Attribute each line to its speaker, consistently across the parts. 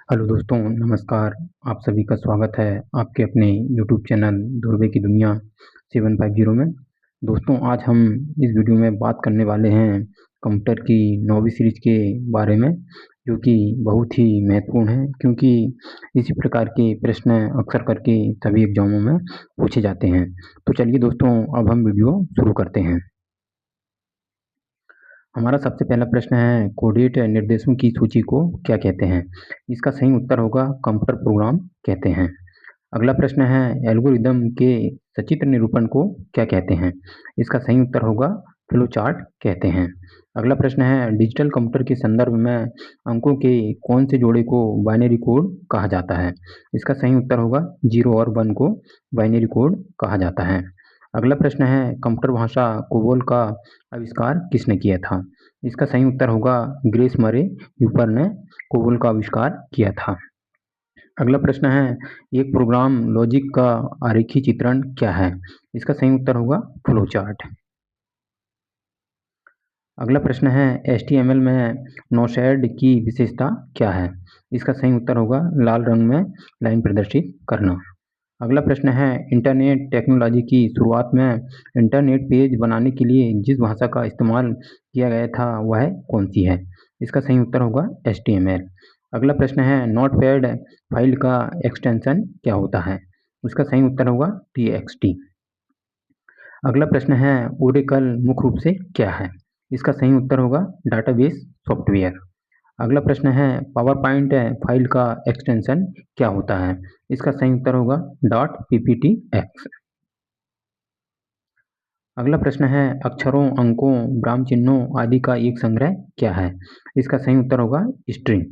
Speaker 1: Hello दोस्तों, नमस्कार। आप सभी का स्वागत है आपके अपने यूट्यूब चैनल ध्रुवे की दुनिया 750 में। दोस्तों, आज हम इस वीडियो में बात करने वाले हैं कंप्यूटर की 9वीं सीरीज के बारे में, जो कि बहुत ही महत्वपूर्ण है क्योंकि इसी प्रकार के प्रश्न अक्सर करके सभी एग्जामों में पूछे जाते हैं। तो चलिए दोस्तों, अब हम वीडियो शुरू करते हैं। हमारा सबसे पहला प्रश्न है, कोऑर्डिनेट निर्देशों की सूची को क्या कहते हैं? इसका सही उत्तर होगा कंप्यूटर प्रोग्राम कहते हैं। अगला प्रश्न है, एल्गोरिदम के सचित्र निरूपण को क्या कहते हैं? इसका सही उत्तर होगा फ्लो चार्ट कहते हैं। अगला प्रश्न है, डिजिटल कंप्यूटर के संदर्भ में अंकों के कौन से जोड़े को बाइनरी कोड कहा जाता है? इसका सही उत्तर होगा 0 और 1 को बाइनरी कोड कहा जाता है। अगला प्रश्न है, कंप्यूटर भाषा कोबोल का आविष्कार किसने किया था? इसका सही उत्तर होगा ग्रेस मरे यूपर ने कोबोल का आविष्कार किया था। अगला प्रश्न है, एक प्रोग्राम लॉजिक का आरेखीय चित्रण क्या है? इसका सही उत्तर होगा फ्लो चार्ट। अगला प्रश्न है, HTML में नोशेड की विशेषता क्या है? इसका सही उत्तर होगा लाल रंग में लाइन प्रदर्शित करना। अगला प्रश्न है, इंटरनेट टेक्नोलॉजी की शुरुआत में इंटरनेट पेज बनाने के लिए जिस भाषा का इस्तेमाल किया गया था वह कौन सी है? इसका सही उत्तर होगा HTML। अगला प्रश्न है, नोटपैड फाइल का एक्सटेंशन क्या होता है? उसका सही उत्तर होगा TXT। अगला प्रश्न है, ओरेकल मुख्य रूप से क्या है? इसका सही उत्तर होगा डाटाबेस सॉफ्टवेयर। अगला प्रश्न है, पावर पॉइंट फाइल का एक्सटेंशन क्या होता है? इसका सही उत्तर होगा .pptx। अगला प्रश्न है, अक्षरों, अंकों, ब्राह्म चिन्हों आदि का एक संग्रह क्या है? इसका सही उत्तर होगा स्ट्रिंग।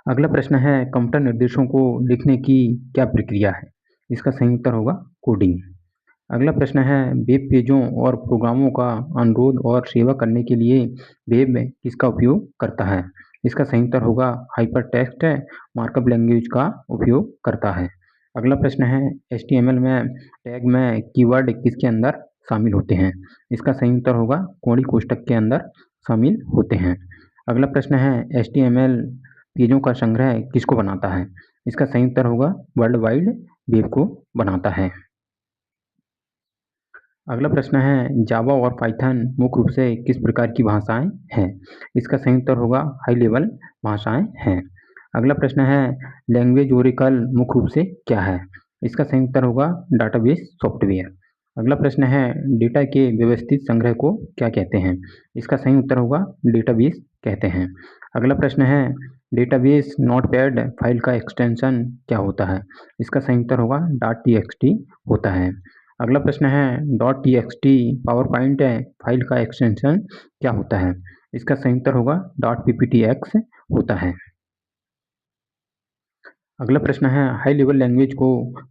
Speaker 1: अगला प्रश्न है, कंप्यूटर निर्देशों को लिखने की क्या प्रक्रिया है? इसका सही उत्तर होगा कोडिंग। अगला प्रश्न है, वेब पेजों और प्रोग्रामों का अनुरोध और सेवा करने के लिए वेब किसका उपयोग करता है? इसका सही उत्तर होगा हाइपरटेक्स्ट मार्कअप लैंग्वेज का उपयोग करता है। अगला प्रश्न है, HTML में टैग में कीवर्ड किसके अंदर शामिल होते हैं? इसका सही उत्तर होगा कोड़ी कोष्ठक के अंदर शामिल होते हैं। अगला प्रश्न है, HTML पेजों का संग्रह किसको बनाता है? इसका सही उत्तर होगा वर्ल्ड वाइड वेब को बनाता है। अगला प्रश्न है, जावा और पाइथन मुख्य रूप से किस प्रकार की भाषाएं हैं? इसका सही उत्तर होगा हाई लेवल भाषाएं हैं। अगला प्रश्न है, लैंग्वेज ओरेकल मुख्य रूप से क्या है? इसका सही उत्तर होगा डाटाबेस सॉफ्टवेयर। अगला प्रश्न है, डेटा के व्यवस्थित संग्रह को क्या कहते हैं? इसका सही उत्तर होगा डेटाबेस कहते हैं। अगला प्रश्न है, डेटाबेस नोटपैड फाइल का एक्सटेंशन क्या होता है? इसका सही उत्तर होगा .txt होता है। अगला प्रश्न है, .txt पावर पॉइंट फाइल का एक्सटेंशन क्या होता है? इसका सही उत्तर होगा .pptx होता है। अगला प्रश्न है, हाई लेवल लैंग्वेज को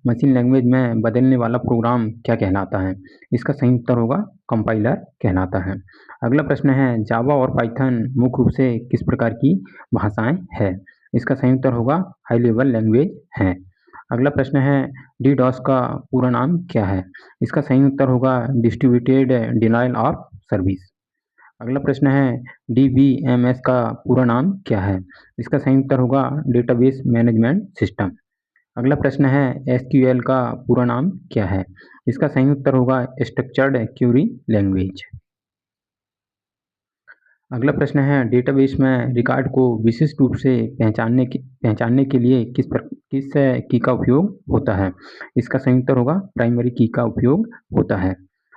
Speaker 1: मशीन लैंग्वेज में बदलने वाला प्रोग्राम क्या कहलाता है? इसका सही उत्तर होगा कंपाइलर कहलाता है। अगला प्रश्न है, जावा और पाइथन मुख्य रूप से किस प्रकार की भाषाएं हैं? इसका सही उत्तर होगा हाई लेवल लैंग्वेज है। अगला प्रश्न है, DDoS का पूरा नाम क्या है? इसका सही उत्तर होगा डिस्ट्रीब्यूटेड डिनायल ऑफ सर्विस। अगला प्रश्न है, DBMS का पूरा नाम क्या है? इसका सही उत्तर होगा डेटाबेस मैनेजमेंट सिस्टम। अगला प्रश्न है, SQL का पूरा नाम क्या है? इसका सही उत्तर होगा स्ट्रक्चर्ड क्वेरी लैंग्वेज। अगला प्रश्न है, डेटाबेस में रिकॉर्ड को विशिष्ट रूप से पहचानने के लिए किस की का उपयोग होता है? इसका सही उत्तर होगा प्राइमरी की का उपयोग होता है।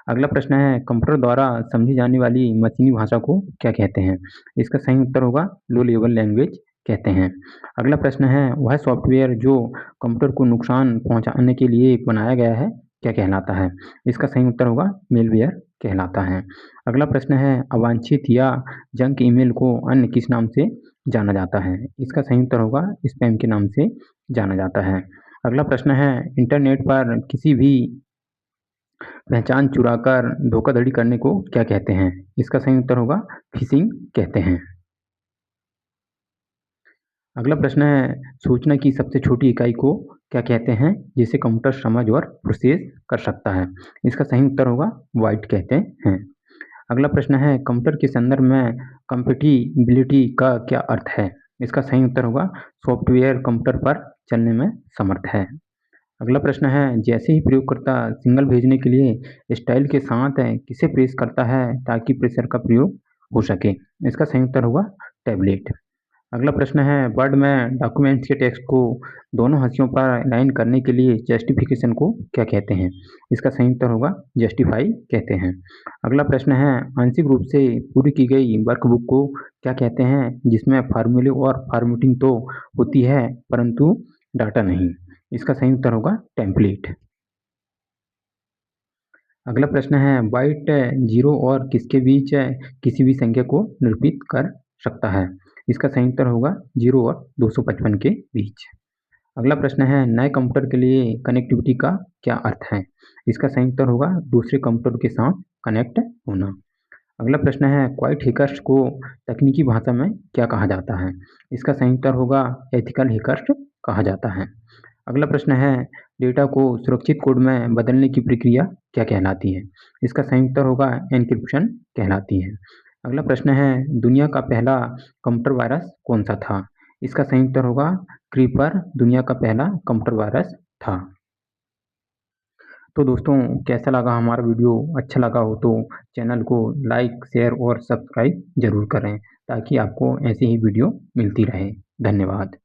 Speaker 1: अगला प्रश्न है, कंप्यूटर द्वारा समझी जाने वाली मशीनी भाषा को क्या कहते हैं? इसका सही उत्तर होगा लो लेवल लैंग्वेज कहते हैं। अगला प्रश्न है, वह सॉफ्टवेयर जो कंप्यूटर को नुकसान पहुंचाने के लिए बनाया गया है क्या कहलाता है? इसका सही उत्तर होगा मेलवेयर कहलाता है। अगला प्रश्न है, अवांछित या जंक ईमेल को अन्य किस नाम से जाना जाता है? इसका सही उत्तर होगा स्पैम के नाम से जाना जाता है। अगला प्रश्न है, इंटरनेट पर किसी भी पहचान चुराकर धोखाधड़ी करने को क्या कहते हैं? इसका सही उत्तर होगा फिशिंग कहते हैं। अगला प्रश्न है, सूचना की सबसे छोटी इकाई को क्या कहते हैं जिसे कंप्यूटर समझ और प्रोसेस कर सकता है? इसका सही उत्तर होगा बाइट कहते हैं। अगला प्रश्न है, कंप्यूटर के संदर्भ में कंपैटिबिलिटी का क्या अर्थ है? इसका सही उत्तर होगा सॉफ्टवेयर कंप्यूटर पर चलने में समर्थ है। अगला प्रश्न है, जैसे ही प्रयोगकर्ता सिग्नल भेजने के लिए स्टाइल के साथ किसे प्रेस करता है ताकि प्रेशर का प्रयोग हो सके? इसका सही उत्तर होगा टैबलेट। अगला प्रश्न है, वर्ड में डॉक्यूमेंट्स के टेक्स्ट को दोनों हाशियों पर अलाइन करने के लिए जस्टिफिकेशन को क्या कहते हैं? इसका सही उत्तर होगा जस्टिफाई कहते हैं। अगला प्रश्न है, आंशिक रूप से पूरी की गई वर्कबुक को क्या कहते हैं जिसमें फार्मूले और फॉर्मेटिंग तो होती है परंतु डाटा नहीं? इसका सही उत्तर होगा टेम्पलेट। अगला प्रश्न है, बाइट 0 और किसके बीच किसी भी संख्या को निरूपित कर सकता है? इसका सही उत्तर होगा 0 और 255 के बीच। अगला प्रश्न है, नए कंप्यूटर के लिए कनेक्टिविटी का क्या अर्थ है? इसका सही उत्तर होगा दूसरे कंप्यूटर के साथ कनेक्ट होना। अगला प्रश्न है, क्वाइट हैकर्स को तकनीकी भाषा में क्या कहा जाता है? इसका सही उत्तर होगा एथिकल हैकर्स कहा जाता है। अगला प्रश्न है, डेटा को सुरक्षित कोड में बदलने की प्रक्रिया क्या कहलाती है? इसका सही उत्तर होगा एन्क्रिप्शन कहलाती है। अगला प्रश्न है, दुनिया का पहला कंप्यूटर वायरस कौन सा था? इसका सही उत्तर होगा क्रीपर दुनिया का पहला कंप्यूटर वायरस था। तो दोस्तों, कैसा लगा हमारा वीडियो? अच्छा लगा हो तो चैनल को लाइक, शेयर और सब्सक्राइब ज़रूर करें ताकि आपको ऐसी ही वीडियो मिलती रहे। धन्यवाद।